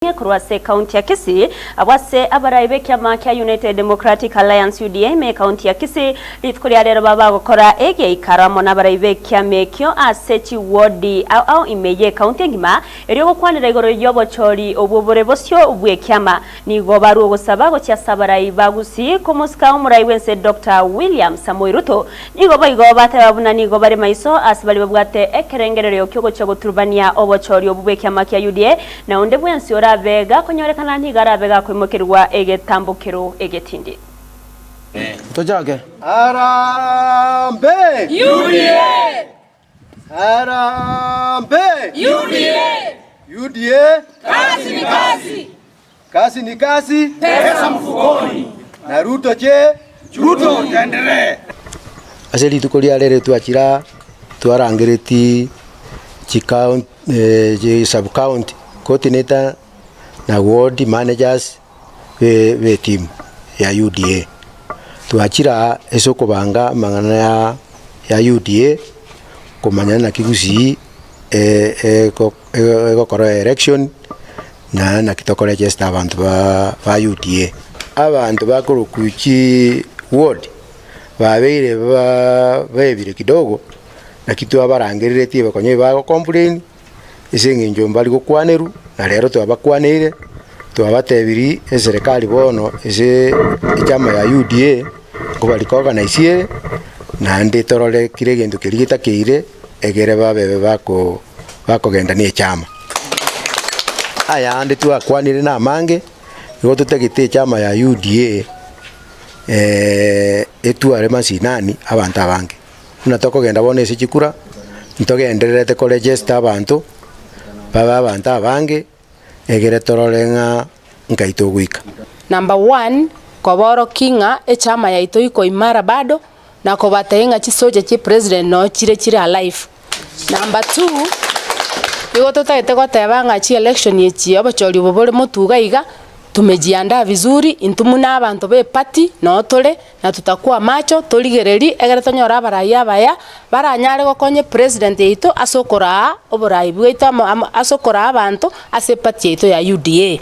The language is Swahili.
Kurwase County ya Kisii abwase abaraibe kyama kya United Democratic Alliance UDA me County ya Kisii litkulia rero baba gukora ege ikaramo n'abaraibe kyamekyo asechi ward au imeye county ngima eri gukwanira igoro yobochori obubore bosyo ubwe kyama nigo baru gusaba go kya sabarai bagusi komuska umuraiwense Dr. William Samoei Ruto nigo bayigo batababuna nigo bare maiso asibali babwate ekerengerero kyogo cyo guturbania obochori obubwe kyama kya UDA na onde bwensi vega konyorekana ntigara vega kwimukirwa egetambukiro egetindi Tojage Arambe UDA Arambe UDA kazi ni kazi, kazi ni kazi, pesa mfukoni, na Ruto je Ruto endelee. Aseli tukolia lere tuachira tuarangiriti chikaunt sub county coordinator na ward managers we team ya UDA tuachira eso kubanga mangana ya UDA kumanya na kigusi kora election na kitokora just abantu ba UDA abantu bakuru kuchi ward babeire bebire kidogo na kitu abarangirire tiba konye ba complain isingi njomba gukwaneru na rero twabakwanire twabatebiri eserikali bono ese ichama ya UDA kubalikoga na isie na ndi torole kire gendo kirigita kire egere babebe bakogenda ni chama aya ndi twakwanire na mange ngo tutegite chama ya UDA etuare masinani abantu abange unatokogenda bone ese chikura ntogenderete ko register abantu baba abantu abange egere torolenga nkaito gwika. Number 1 koboro kinga echama ya ito iko imara bado na kobatenga chisoje chi president no chire alive. Number 2 igo tutaite gotebanga chi election yechi abachori bobore mutuga iga tumejiandaa vizuri intumuna abantu be party no tole na tutakuwa macho toligereri egere tonyora abaraya baya baranyare gokonye president yeito asokora oborai bwito asokora abantu ase party yeito ya UDA.